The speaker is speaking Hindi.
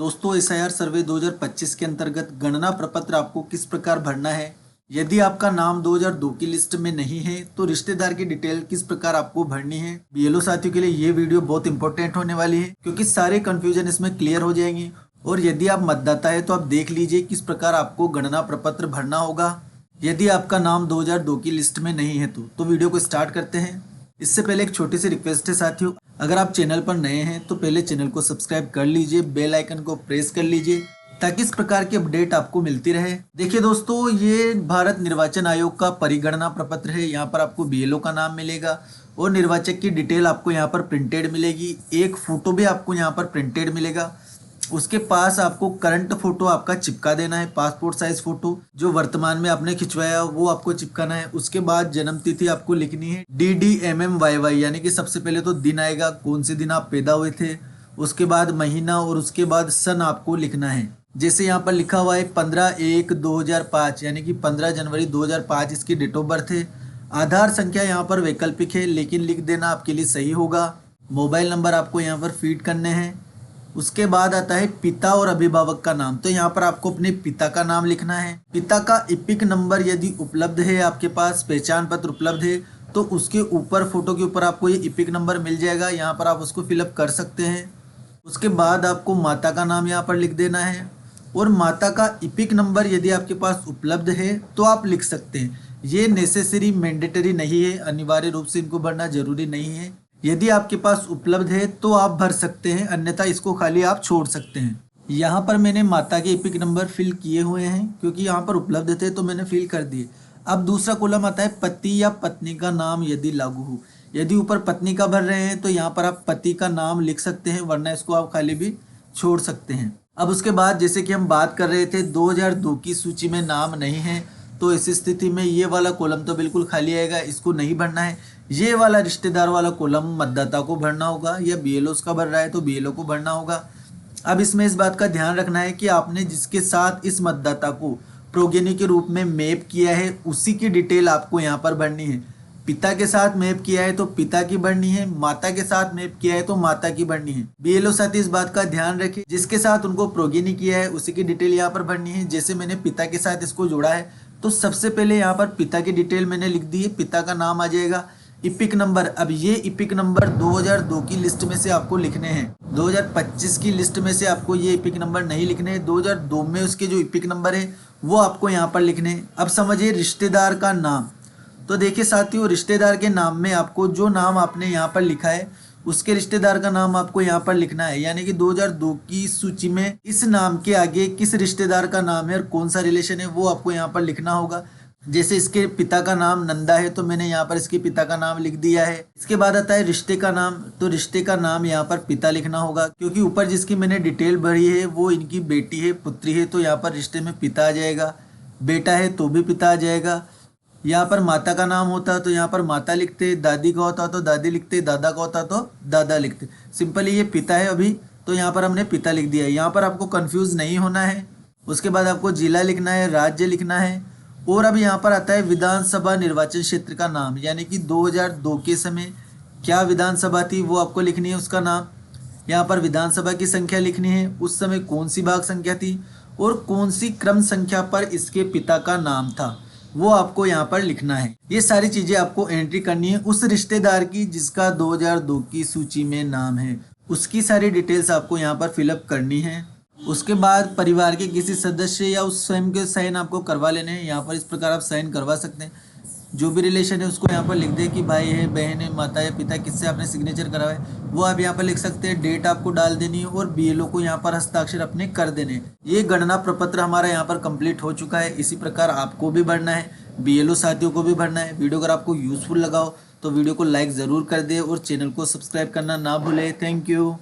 दोस्तों एसआईआर सर्वे 2025 के अंतर्गत गणना प्रपत्र आपको किस प्रकार भरना है। यदि आपका नाम 2002 की लिस्ट में नहीं है तो रिश्तेदार की डिटेल किस प्रकार आपको भरनी है। बीएलओ साथियों के लिए ये वीडियो बहुत इंपॉर्टेंट होने वाली है क्योंकि सारे कंफ्यूजन इसमें क्लियर हो जाएंगे। और यदि आप मतदाता है तो आप देख लीजिए किस प्रकार आपको गणना प्रपत्र भरना होगा यदि आपका नाम 2002 की लिस्ट में नहीं है तो वीडियो को स्टार्ट करते हैं। इससे पहले एक छोटी सी रिक्वेस्ट है साथियों, अगर आप चैनल पर नए हैं तो पहले चैनल को सब्सक्राइब कर लीजिए, बेल आइकन को प्रेस कर लीजिए ताकि इस प्रकार की अपडेट आपको मिलती रहे। देखिए दोस्तों, ये भारत निर्वाचन आयोग का परिगणना प्रपत्र है। यहाँ पर आपको बीएलओ का नाम मिलेगा और निर्वाचक की डिटेल आपको यहाँ पर प्रिंटेड मिलेगी। एक फोटो भी आपको यहाँ पर प्रिंटेड मिलेगा। उसके पास आपको करंट फोटो आपका चिपका देना है, पासपोर्ट साइज फोटो जो वर्तमान में आपने खिंचवाया वो आपको चिपकाना है। उसके बाद जन्म तिथि आपको लिखनी है DDMMYY, यानी कि सबसे पहले तो दिन आएगा, कौन से दिन आप पैदा हुए थे, उसके बाद महीना और उसके बाद सन आपको लिखना है। जैसे यहाँ पर लिखा हुआ है 15/1/2005, यानी कि 15 जनवरी 2005 इसकी डेट ऑफ बर्थ है। आधार संख्या यहाँ पर वैकल्पिक है लेकिन लिख देना आपके लिए सही होगा। मोबाइल नंबर आपको यहाँ पर फीड करने हैं। उसके बाद आता है पिता और अभिभावक का नाम, तो यहाँ पर आपको अपने पिता का नाम लिखना है। पिता का इपिक नंबर यदि उपलब्ध है, आपके पास पहचान पत्र उपलब्ध है तो उसके ऊपर फोटो के ऊपर आपको ये इपिक नंबर मिल जाएगा, यहाँ पर आप उसको फिलअप कर सकते हैं। उसके बाद आपको माता का नाम यहाँ पर लिख देना है और माता का इपिक नंबर यदि आपके पास उपलब्ध है तो आप लिख सकते हैं। ये नेसेसरी मैंडेटरी नहीं है, अनिवार्य रूप से इनको भरना जरूरी नहीं है। यदि आपके पास उपलब्ध है तो आप भर सकते हैं, अन्यथा इसको खाली आप छोड़ सकते हैं। यहाँ पर मैंने माता के इपिक नंबर फिल किए हुए हैं क्योंकि यहाँ पर उपलब्ध थे तो मैंने फिल कर दिए। अब दूसरा कॉलम आता है पति या पत्नी का नाम यदि लागू हो। यदि ऊपर पत्नी का भर रहे हैं तो यहाँ पर आप पति का नाम लिख सकते हैं, वरना इसको आप खाली भी छोड़ सकते हैं। अब उसके बाद जैसे कि हम बात कर रहे थे 2002 की सूची में नाम नहीं है तो इस स्थिति में ये वाला कॉलम तो बिल्कुल खाली आएगा, इसको नहीं भरना है। ये वाला रिश्तेदार वाला कॉलम मतदाता को भरना होगा, या बीएलओ का भर रहा है तो बीएलओ को भरना होगा। अब इसमें इस बात का ध्यान रखना है कि आपने जिसके साथ इस मतदाता को प्रोगेनी के रूप में मैप किया है उसी की डिटेल आपको यहाँ पर भरनी है। पिता के साथ मैप किया है तो पिता की भरनी है, माता के साथ मैप किया है तो माता की भरनी है। बीएलओ साथी इस बात का ध्यान रखें, जिसके साथ उनको प्रोगेनी किया है उसी की डिटेल यहाँ पर भरनी है। जैसे मैंने पिता के साथ इसको जोड़ा है तो सबसे पहले यहाँ पर पिता की डिटेल मैंने लिख दी है, पिता का नाम आ जाएगा। इपिक नंबर, अब ये इपिक नंबर 2002 की लिस्ट में से आपको लिखने हैं। 2025 की लिस्ट में से आपको ये इपिक नंबर नहीं लिखने हैं। 2002 में उसके जो इपिक नंबर है वो आपको यहाँ पर लिखने हैं। अब समझिए रिश्तेदार का नाम, तो देखिए साथियों, रिश्तेदार के नाम में आपको जो नाम आपने यहाँ पर लिखा है उसके रिश्तेदार का नाम आपको यहाँ पर लिखना है। यानी कि 2002 की सूची में इस नाम के आगे किस रिश्तेदार का नाम है और कौन सा रिलेशन है वो आपको यहाँ पर लिखना होगा। जैसे इसके पिता का नाम नंदा है तो मैंने यहाँ पर इसके पिता का नाम लिख दिया है। इसके बाद आता है रिश्ते का नाम, तो रिश्ते का नाम यहाँ पर पिता लिखना होगा क्योंकि ऊपर जिसकी मैंने डिटेल भरी है वो इनकी बेटी है, पुत्री है, तो यहाँ पर रिश्ते में पिता आ जाएगा। बेटा है तो भी पिता आ जाएगा। यहाँ पर माता का नाम होता तो यहाँ पर माता लिखते, दादी का होता तो दादी लिखते, दादा का होता तो दादा लिखते। सिंपली ये पिता है अभी तो यहाँ पर हमने पिता लिख दिया है। यहाँ पर आपको कंफ्यूज नहीं होना है। उसके बाद आपको जिला लिखना है, राज्य लिखना है। और अब यहाँ पर आता है विधानसभा निर्वाचन क्षेत्र का नाम, यानी कि 2002 के समय क्या विधानसभा थी वो आपको लिखनी है उसका नाम। यहाँ पर विधानसभा की संख्या लिखनी है, उस समय कौन सी भाग संख्या थी और कौन सी क्रम संख्या पर इसके पिता का नाम था वो आपको यहाँ पर लिखना है। ये सारी चीजें आपको एंट्री करनी है उस रिश्तेदार की जिसका 2002 की सूची में नाम है, उसकी सारी डिटेल्स आपको यहाँ पर फिलअप करनी है। उसके बाद परिवार के किसी सदस्य या उस स्वयं के साइन आपको करवा लेने हैं। यहाँ पर इस प्रकार आप साइन करवा सकते हैं। जो भी रिलेशन है उसको यहाँ पर लिख दें कि भाई है, बहन है, माता है, पिता, किससे आपने सिग्नेचर करा है वो आप यहाँ पर लिख सकते हैं। डेट आपको डाल देनी है और बीएलओ को यहाँ पर हस्ताक्षर अपने कर देने। ये गणना प्रपत्र हमारा यहाँ पर कंप्लीट हो चुका है। इसी प्रकार आपको भी भरना है, बीएलओ साथियों को भी भरना है। वीडियो अगर आपको यूजफुल लगा हो तो वीडियो को लाइक ज़रूर कर दे और चैनल को सब्सक्राइब करना ना भूले। Thank you.